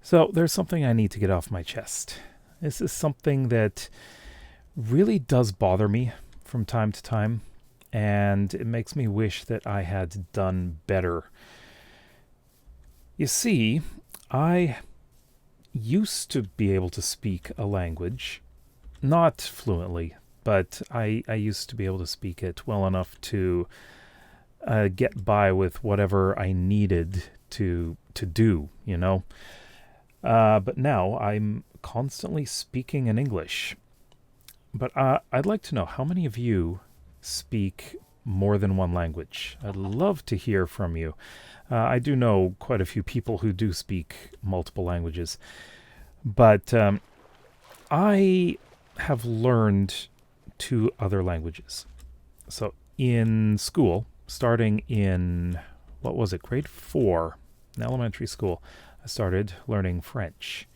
So there's something I need to get off my chest. This is something that really does bother me from time to time, and it makes me wish that I had done better. You see, I used to be able to speak a language, not fluently, but I used to be able to speak it well enough to get by with whatever I needed to do, you know. But now I'm constantly speaking in English. But I'd like to know how many of you speak more than one language. I'd love to hear from you. I do know quite a few people who do speak multiple languages, but I have learned two other languages. So in school, starting in, what was it, grade 4 in elementary school, I started learning French.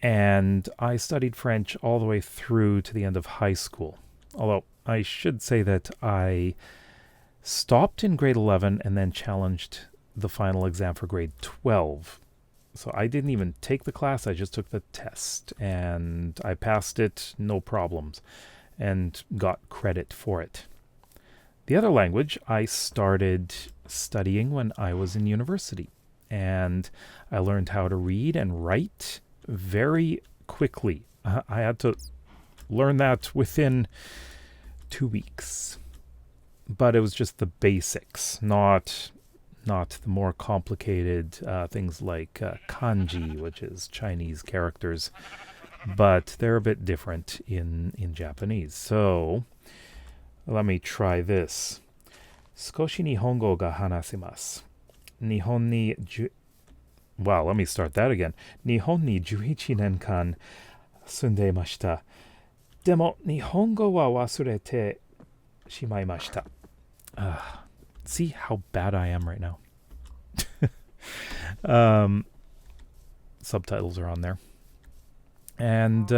And I studied French all the way through to the end of high school. Although I should say that I stopped in grade 11 and then challenged the final exam for grade 12. So I didn't even take the class, I just took the test. And I passed it, no problems, and got credit for it. The other language I started studying when I was in university. And I learned how to read and write very quickly. I had to learn that within 2 weeks. But it was just the basics, not the more complicated things like kanji, which is Chinese characters. But they're a bit different in Japanese. So let me try this. 少し日本語が話せます。日本にWow, let me start that again. 日本に11年間住んでいました。でも日本語は忘れてしまいました。See how bad I am right now. Subtitles are on there. And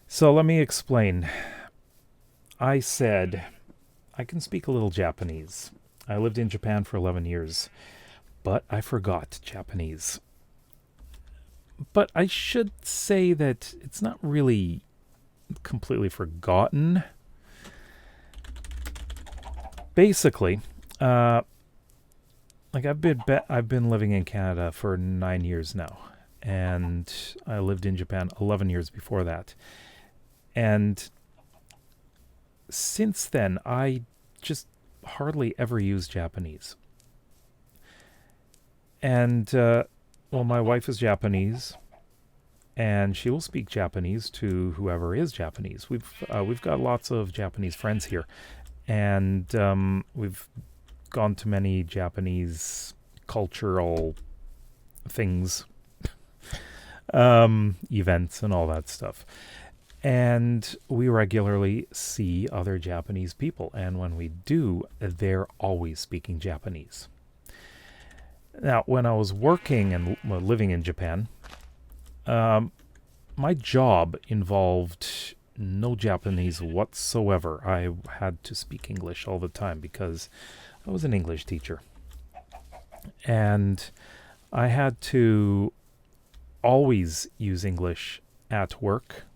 so let me explain. I said I can speak a little Japanese. I lived in Japan for 11 years. But I forgot Japanese. But I should say that it's not really completely forgotten. Basically, like I've been living in Canada for 9 years now, and I lived in Japan 11 years before that. And since then, I just hardly ever use Japanese. And, well, my wife is Japanese, and she will speak Japanese to whoever is Japanese. We've got lots of Japanese friends here, and we've gone to many Japanese cultural things, events, and all that stuff. And we regularly see other Japanese people, and when we do, they're always speaking Japanese. Now, when I was working and living in Japan, my job involved no Japanese whatsoever. I had to speak English all the time because I was an English teacher. And I had to always use English at work.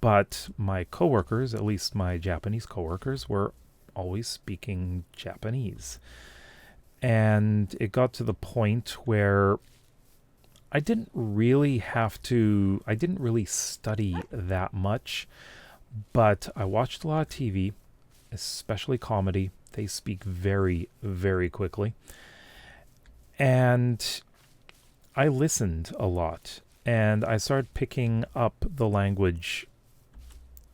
But my coworkers, at least my Japanese coworkers, were always speaking Japanese. And it got to the point where I didn't really study that much, but I watched a lot of TV, especially comedy. They speak very, very quickly. And I listened a lot, and I started picking up the language.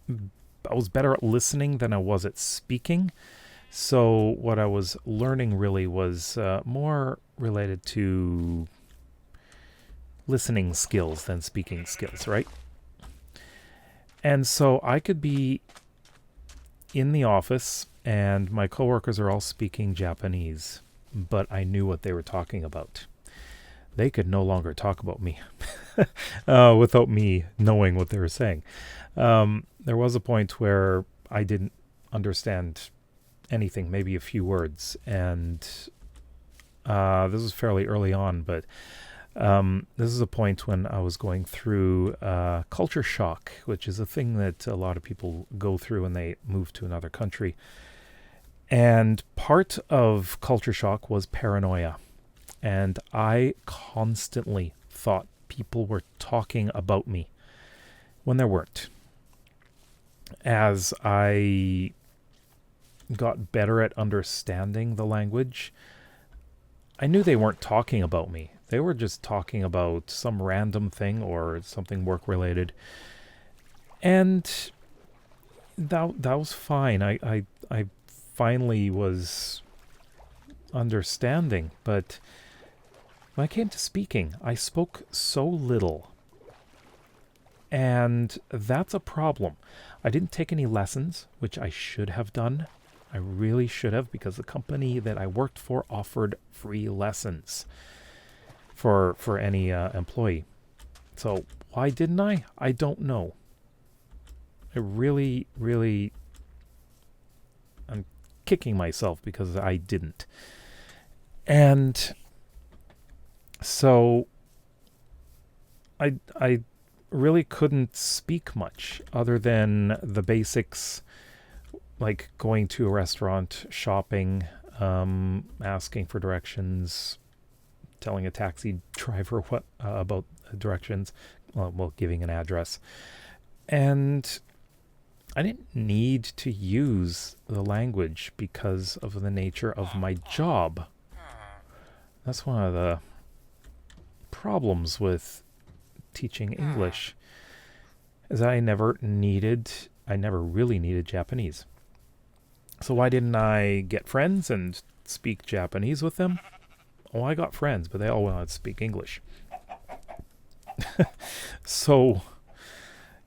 I was better at listening than I was at speaking. So what I was learning really was more related to listening skills than speaking skills, right? And so I could be in the office and my coworkers are all speaking Japanese, but I knew what they were talking about. They could no longer talk about me without me knowing what they were saying. There was a point where I didn't understand anything, maybe a few words, and this was fairly early on, but This is a point when I was going through culture shock, which is a thing that a lot of people go through when they move to another country. And part of culture shock was paranoia. And I constantly thought people were talking about me when there weren't. As I got better at understanding the language, I knew they weren't talking about me. They were just talking about some random thing or something work related. And that was fine. I finally was understanding, but when I came to speaking, I spoke so little. And that's a problem. I didn't take any lessons, which I should have done. I really should have, because the company that I worked for offered free lessons for any employee. So why didn't I? I don't know. I really, I'm kicking myself because I didn't. And so I really couldn't speak much other than the basics, like going to a restaurant, shopping, asking for directions, telling a taxi driver what about directions, well, giving an address. And I didn't need to use the language because of the nature of my job. That's one of the problems with teaching English, is I never really needed Japanese. So why didn't I get friends and speak Japanese with them? Oh, I got friends, but they all wanted to speak English. So,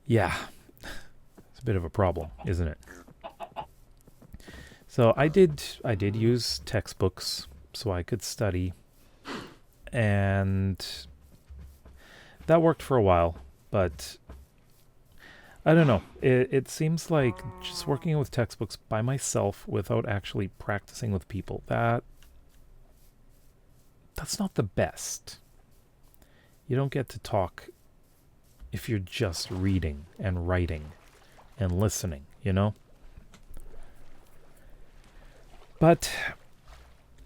yeah, it's a bit of a problem, isn't it? So I did use textbooks so I could study, and that worked for a while, but I don't know. It seems like just working with textbooks by myself without actually practicing with people, that's not the best. You don't get to talk if you're just reading and writing and listening, you know? But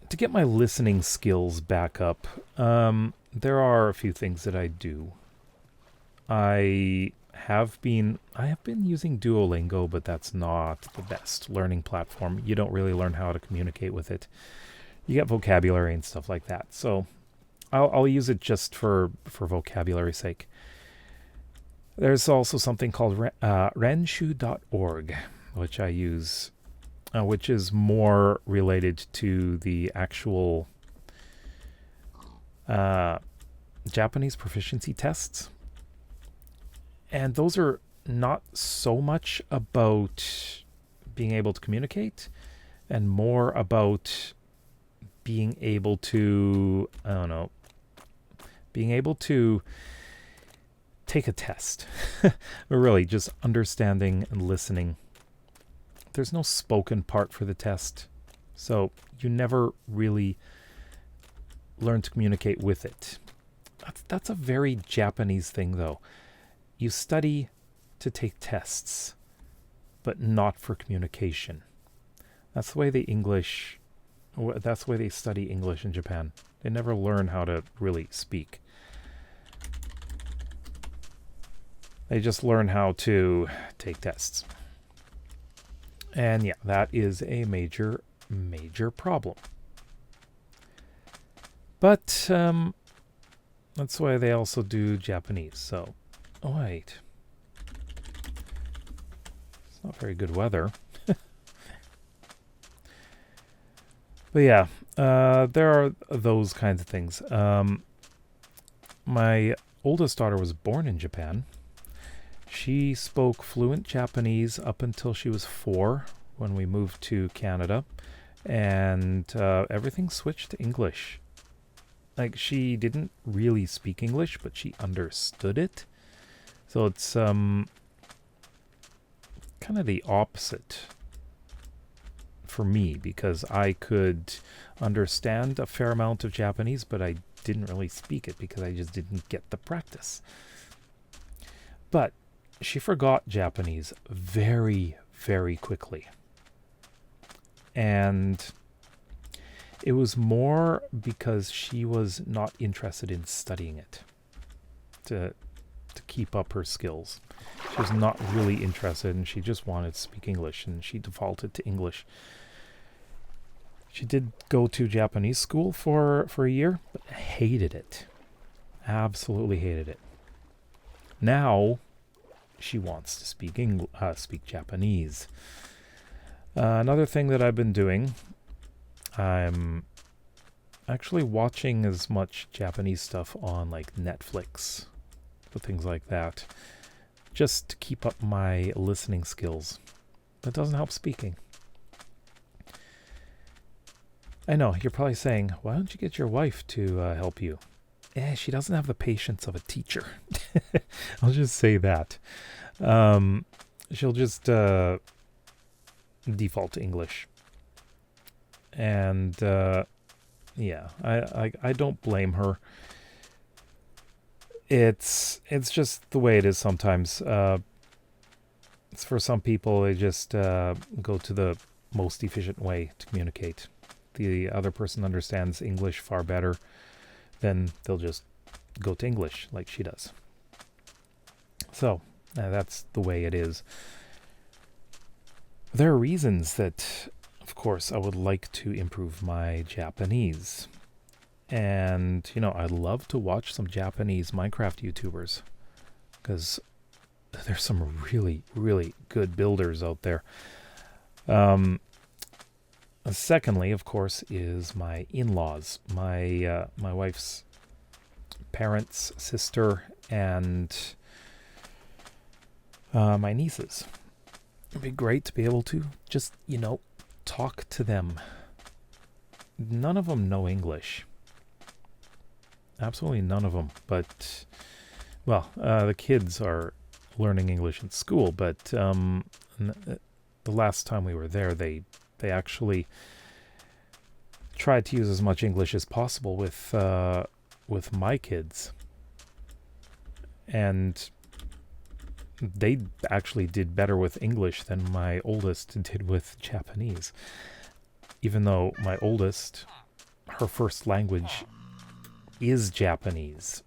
to get my listening skills back up, there are a few things that I do. I have been using Duolingo, but that's not the best learning platform. You don't really learn how to communicate with it. You get vocabulary and stuff like that. So I'll use it just for vocabulary's sake. There's also something called renshu.org, which I use, which is more related to the actual Japanese proficiency tests. And those are not so much about being able to communicate and more about being able to, being able to take a test. But really, just understanding and listening. There's no spoken part for the test, so you never really learn to communicate with it. That's a very Japanese thing, though. You study to take tests, but not for communication. That's the way that's the way they study English in Japan. They never learn how to really speak. They just learn how to take tests. And yeah, that is a major, major problem. But that's why they also do Japanese. So, oh wait. It's not very good weather. But yeah, there are those kinds of things. My oldest daughter was born in Japan. She spoke fluent Japanese up until she was 4 when we moved to Canada. And everything switched to English. Like, she didn't really speak English, but she understood it. So it's kind of the opposite for me, because I could understand a fair amount of Japanese, but I didn't really speak it because I just didn't get the practice. But she forgot Japanese very, very quickly. And it was more because she was not interested in studying it to keep up her skills. She was not really interested, and she just wanted to speak English, and she defaulted to English. She did go to Japanese school for a year, but hated it. Absolutely hated it. Now, she wants to speak Japanese. Another thing that I've been doing, I'm actually watching as much Japanese stuff on like Netflix, things like that, just to keep up my listening skills. That doesn't help speaking. I know, you're probably saying, why don't you get your wife to help you? She doesn't have the patience of a teacher. I'll just say that. She'll just default to English. And yeah, I don't blame her. It's just the way it is sometimes. It's for some people, they just go to the most efficient way to communicate. The other person understands English far better, then they'll just go to English like she does. So that's the way it is. There are reasons that, of course, I would like to improve my Japanese. And, I love to watch some Japanese Minecraft YouTubers because there's some really, really good builders out there. Secondly, of course, is my in-laws, my wife's parents, sister, and my nieces. It'd be great to be able to just, talk to them. None of them know English. Absolutely none of them. But, the kids are learning English in school, but the last time we were there, they actually tried to use as much English as possible with my kids. And they actually did better with English than my oldest did with Japanese. Even though my oldest, her first language is Japanese.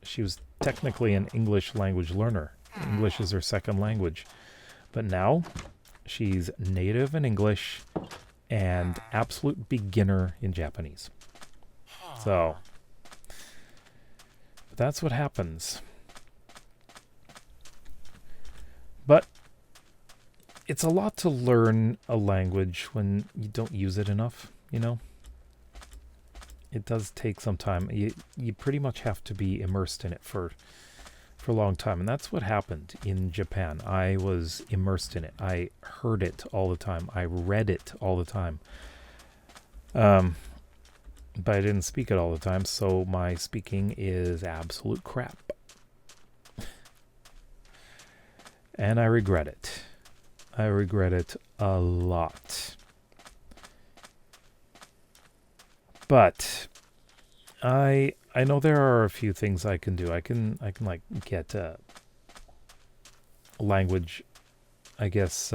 She was technically an English language learner. English is her second language. But now, she's native in English and absolute beginner in Japanese. So, that's what happens. But it's a lot to learn a language when you don't use it enough, It does take some time. You pretty much have to be immersed in it for a long time. And that's what happened in Japan. I was immersed in it. I heard it all the time. I read it all the time. But I didn't speak it all the time, so my speaking is absolute crap. And I regret it. I regret it a lot. But I know there are a few things I can do. I can like get a language, I guess,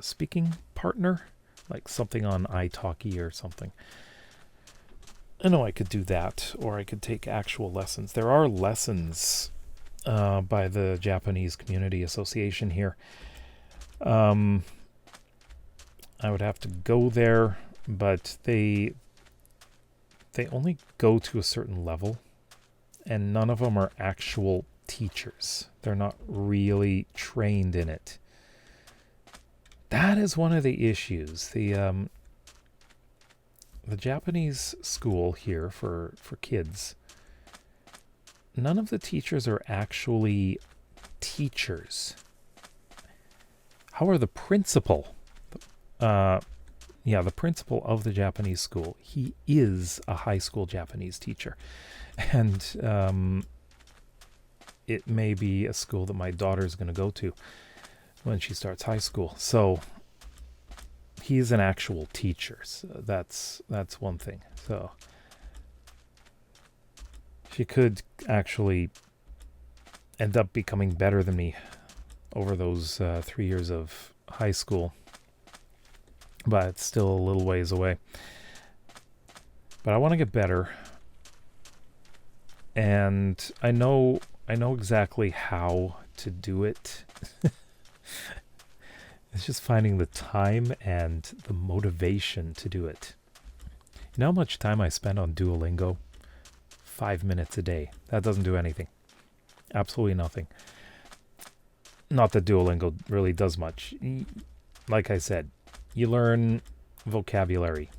speaking partner, like something on italki or something. I know I could do that, or I could take actual lessons. There are lessons by the Japanese Community Association here. I would have to go there, but they only go to a certain level, and none of them are actual teachers. They're not really trained in it. That is one of the issues. The Japanese school here for kids, none of the teachers are actually teachers. However, the principal, the principal of the Japanese school, he is a high school Japanese teacher. And it may be a school that my daughter's going to go to when she starts high school. So he's an actual teacher. So that's one thing. So you could actually end up becoming better than me over those 3 years of high school. But it's still a little ways away. But I want to get better. And I know exactly how to do it. It's just finding the time and the motivation to do it. You know how much time I spend on Duolingo? 5 minutes a day. That doesn't do anything. Absolutely nothing. Not that Duolingo really does much. Like I said, you learn vocabulary.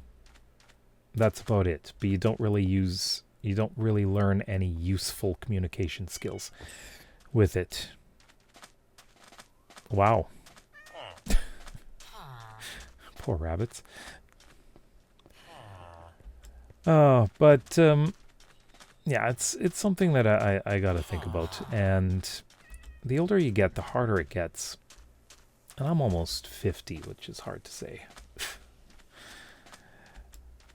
That's about it. But you don't really learn any useful communication skills with it. Wow. Poor rabbits. But yeah, it's something that I gotta think about. And the older you get, the harder it gets. And I'm almost 50, which is hard to say.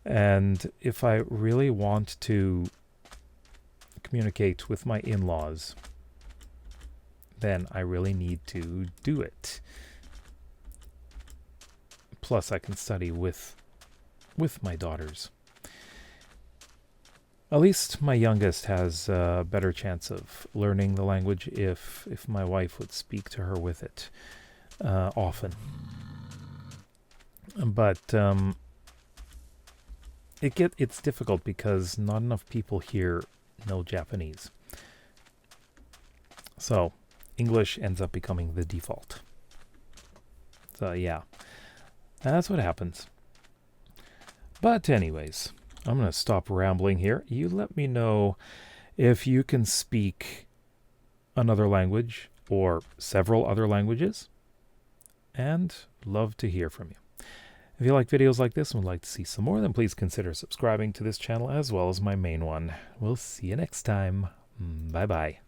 And if I really want to communicate with my in-laws, then I really need to do it. Plus, I can study with my daughters. At least my youngest has a better chance of learning the language if my wife would speak to her with it often. But it's difficult because not enough people here know Japanese. So English ends up becoming the default. So yeah, that's what happens. But anyways, I'm going to stop rambling here. You let me know if you can speak another language or several other languages, and love to hear from you. If you like videos like this and would like to see some more, then please consider subscribing to this channel as well as my main one. We'll see you next time. Bye-bye.